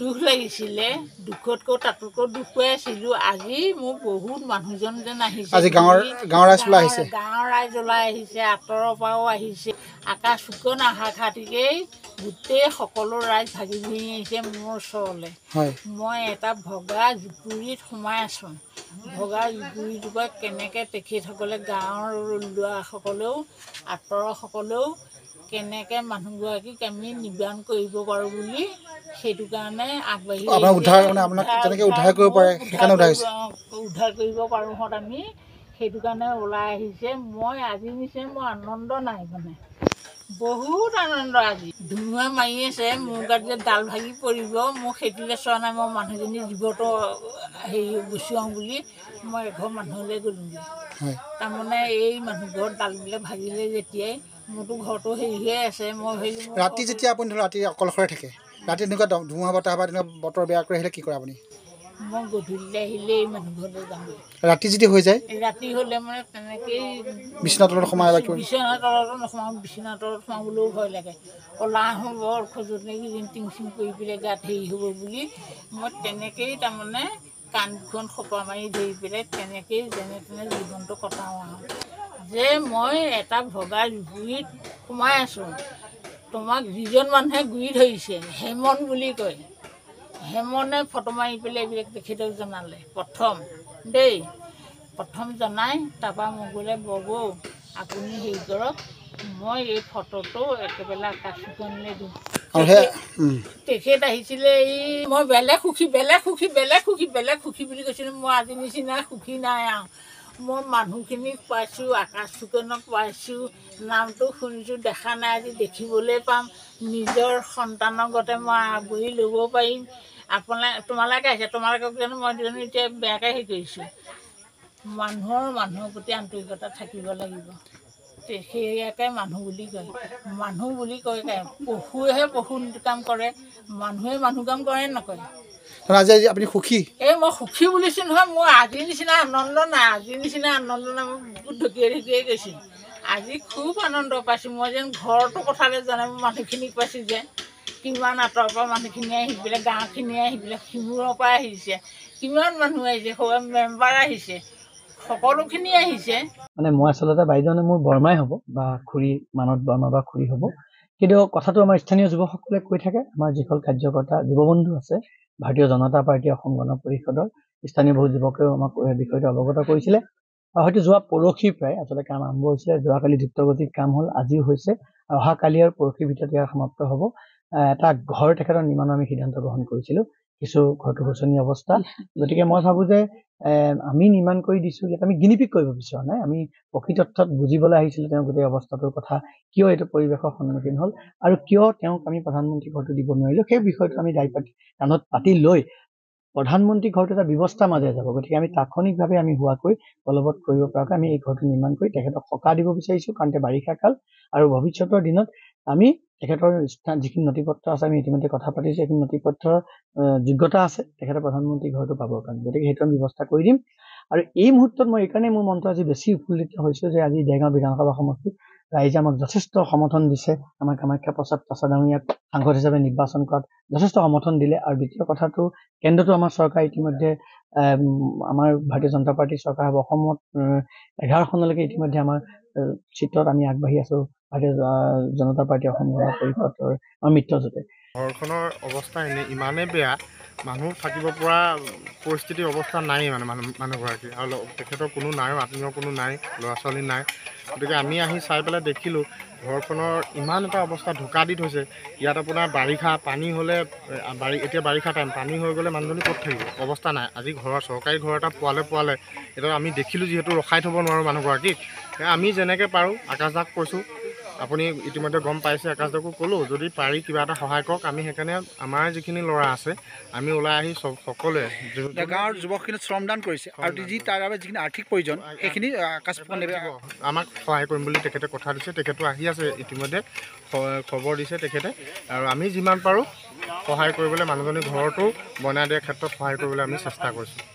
দুখ লাগিছিলে দুখতকৈ তাতোতকৈ দুখ পাই আছিলোঁ আজি মোৰ বহুত মানুহজন যেন আহিছে আজি গাঁৱৰ ৰাইজ ওলাই আহিছে গাঁৱৰ ৰাইজ ওলাই আহিছে আঁতৰৰ পৰাও আহিছে আকাশ ফুকন আশা খাতিকেই গোটেই সকলো ৰাইজ ভাগি ভাগি আহিছে মোৰ ওচৰলৈ মই এটা ভগা জুপুৰিত সোমাই আছোঁ ভগা জুপুৰিটোৰ কেনেকৈ তেখেতসকলে গাঁৱৰ ল'ৰাসকলেও আঁতৰৰসকলেও কেনেকৈ মানুহগৰাকীক আমি নিবাৰণ কৰিব পাৰোঁ বুলি সেইটো কাৰণে আগবাঢ়ি উদ্ধাৰ কৰিব পাৰোঁহঁত আমি সেইটো কাৰণে ওলাই আহিছে মই আজি নিচিনা মোৰ আনন্দ নাই মানে বহুত আনন্দ আজি ধুমুহা মাৰি আছে মোৰ গাত যে ডাল ভাগি পৰিব মোক সেইটোলৈ চোৱা নাই মই মানুহজনী জীৱটো হেৰি গুচুৱাওঁ বুলি মই এঘৰ মানুহলৈ গ'লোঁগৈ তাৰমানে এই মানুহ ঘৰত ডালবিলাক ভাগিলে যেতিয়াই মোৰতো ঘৰটো হেৰি হৈ আছে মই হেৰি ৰাতি যেতিয়া আপুনি ধৰক ৰাতি অকলশৰে থাকে ৰাতি এনেকুৱা ধুমুহা বতাহ বা তেনেকুৱা বতৰ বেয়া কৰি আহিলে কি কৰে আপুনি মই গধূলিলৈ আহিলে এই মানুহ ঘৰলৈ যামগৈ ৰাতি যদি হৈ যায় ৰাতি হ'লে মানে তেনেকেই বিচনা তলত সোমাই বিচনা তলতো নোসোমাওঁ বিচনা তলত সোমাবলৈও ভয় লাগে ক'লা আহোঁ বৰ খজুৱতি কেইদিন টিং চিং কৰি পেলাই গাত হেৰি হ'ব বুলি মই তেনেকেই তাৰমানে কাণ দুখন খপা মাৰি ধৰি পেলাই তেনেকেই যেনে তেনে জীৱনটো কটাওঁ আৰু যে মই এটা ভগা জুপুৰিত সোমাই আছোঁ তোমাক যিজন মানুহে গুৰি ধৰিছে হেমন বুলি কয় হেমনে ফটো মাৰি পেলাই এইবিলাক তেখেতক জনালে প্ৰথম জনাই তাৰপৰা মোক বোলে ববৌ আপুনি হেৰি কৰক মই এই ফটোটো একেবাৰে আকাশ ফুকনলৈ দিওঁ তেখেত আহিছিলে এই মই বেলেগ সুখী বুলি কৈছিলোঁ মই আজি নিচিনা সুখী নাই আৰু মই মানুহখিনিক পাইছোঁ আকাশ ফুকনক পাইছোঁ নামটো শুনিছোঁ দেখা নাই আজি দেখিবলৈ পাম নিজৰ সন্তানৰ গতে মই আগুৰি ল'ব পাৰিম তোমালোকে আহিছে তোমালোকক জানো মই জানো এতিয়া বেয়াকৈ হেৰি কৰিছোঁ মানুহৰ প্ৰতি আন্তৰিকতা থাকিব লাগিব সেয়াকে মানুহ বুলি কয় পশুৱেহে পশু কাম কৰে মানুহে মানুহ কাম কৰে নকৰে আজি আপুনি সুখী এই মই সুখী বুলিছোঁ নহয় মোৰ আজিৰ নিচিনা আনন্দ নাই মই বহুত ঢকিয়াই গৈছোঁ আজি খুব আনন্দ পাইছোঁ মই যেন ঘৰটো কথালৈ জানে মই মানুহখিনিক পাইছোঁ যে কিমান আঁতৰৰ পৰা মানুহখিনি আহি পেলাই গাঁৱখিনিয়ে আহি পেলাই সিমূৰৰ পৰা আহিছে কিমান মানুহ আহিছে মেম্বাৰ আহিছে সকলোখিনি আহিছে মানে মই আচলতে বাইদেউনে মোৰ বৰমাই হ'ব বা খুৰী মানত বৰমা বা খুৰী হ'ব কিন্তু কথাটো আমাৰ স্থানীয় যুৱকসকলে কৈ থাকে আমাৰ যিসকল কাৰ্যকৰ্তা যুৱবন্ধু আছে ভাৰতীয় জনতা পাৰ্টী অসম গণ পৰিষদৰ স্থানীয় বহু যুৱকেও আমাক বিষয়টো অৱগত কৰিছিলে হয়তো যোৱা পৰহি প্ৰায় আচলতে কাম আৰম্ভ হৈছিলে যোৱাকালি দ্ৰুতগতিত কাম হ'ল আজিও হৈছে অহাকালি আৰু পৰহিৰ ভিতৰত ইয়াৰ সমাপ্ত হ'ব এটা ঘৰ তেখেতৰ নিৰ্মাণৰ আমি সিদ্ধান্ত গ্ৰহণ কৰিছিলোঁ কিছু ঘৰটো শোচনীয় অৱস্থা গতিকে মই ভাবোঁ যে আমি নিৰ্মাণ কৰি দিছোঁ ইয়াত আমি গিনিপিক কৰিব বিচৰা নাই আমি প্ৰকৃত অৰ্থত বুজিবলৈ আহিছিলোঁ তেওঁ গোটেই অৱস্থাটোৰ কথা কিয় এইটো পৰিৱেশৰ সন্মুখীন হ'ল আৰু কিয় তেওঁক আমি প্ৰধানমন্ত্ৰী ঘৰটো দিব নোৱাৰিলোঁ সেই বিষয়টো আমি কাণত পাতি লৈ প্ৰধানমন্ত্ৰী ঘৰটো এটা ব্যৱস্থাৰ মাজেৰে যাব গতিকে আমি তাৎক্ষণিকভাৱে আমি হোৱাকৈ বলবৎ কৰিব পৰাকৈ আমি এই ঘৰটো নিৰ্মাণ কৰি তেখেতক সকাহ দিব বিচাৰিছোঁ কাৰণ বাৰিষা কাল আৰু ভৱিষ্যতৰ দিনত আমি তেখেতৰ যিখিনি নথি পত্ৰ আছে আমি ইতিমধ্যে কথা পাতিছোঁ এইখিনি নথি পত্ৰৰ যোগ্যতা আছে তেখেতৰ প্ৰধানমন্ত্ৰী ঘৰটো পাবৰ কাৰণে গতিকে সেইটো আমি ব্যৱস্থা কৰি দিম আৰু এই মুহূৰ্তত মই এইকাৰণে মোৰ মনটো আজি বেছি উৎফুল্লিত হৈছোঁ যে আজি দেৰগাঁও বিধানসভা সমষ্টিত ৰাইজে আমাক যথেষ্ট সমৰ্থন দিছে আমাৰ কামাখ্যা প্ৰসাদ ডাঙৰীয়াক সাংসদ হিচাপে নিৰ্বাচন কৰাত যথেষ্ট সমৰ্থন দিলে আৰু দ্বিতীয় কথাটো কেন্দ্ৰটো আমাৰ চৰকাৰ ইতিমধ্যে আমাৰ ভাৰতীয় জনতা পাৰ্টীৰ চৰকাৰ হ'ব অসমত 11খনলৈকে ইতিমধ্যে আমাৰ চিটত আমি আগবাঢ়ি আছোঁ ভাৰতীয় জনতা পাৰ্টী অসম গণ পৰিষদৰ আমাৰ মিত্ৰজোঁটে ঘৰখনৰ অৱস্থা ইমানেই বেয়া মানুহ থাকিব পৰা পৰিস্থিতিৰ অৱস্থা নাই মানে মানুহগৰাকী আৰু তেখেতৰ কোনো নাই আত্মীয় কোনো নাই ল'ৰা ছোৱালী নাই গতিকে আমি আহি চাই পেলাই দেখিলোঁ ঘৰখনৰ ইমান এটা অৱস্থা ঢুকা দি থৈছে ইয়াত আপোনাৰ বাৰিষা পানী হ'লে এতিয়া বাৰিষা টাইম পানী হৈ গ'লে মানুহজনী ক'ত থাকিব অৱস্থা নাই আজি ঘৰৰ চৰকাৰী ঘৰ এটা পোৱালে এতিয়া আমি দেখিলোঁ যিহেতু ৰখাই থ'ব নোৱাৰোঁ মানুহগৰাকীক আমি যেনেকৈ পাৰোঁ আকাশদাক কৈছোঁ আপুনি ইতিমধ্যে গম পাইছে আকাশদাকো ক'লোঁ যদি পাৰি কিবা এটা সহায় কৰক আমি সেইকাৰণে আমাৰ যিখিনি ল'ৰা আছে আমি ওলাই আহি সকলোৱে গাঁৱৰ যুৱকখিনি শ্ৰমদান কৰিছে আৰু তাৰ বাবে যিখিনি আৰ্থিক প্ৰয়োজন সেইখিনি আকাশ ফুকনদেৱে আমাক সহায় কৰিম বুলি তেখেতে কথা দিছে তেখেতো আহি আছে ইতিমধ্যে খবৰ দিছে তেখেতে আৰু আমি যিমান পাৰোঁ সহায় কৰিবলৈ মানুহজনী ঘৰটো বনাই দিয়াৰ ক্ষেত্ৰত সহায় কৰিবলৈ আমি চেষ্টা কৰিছোঁ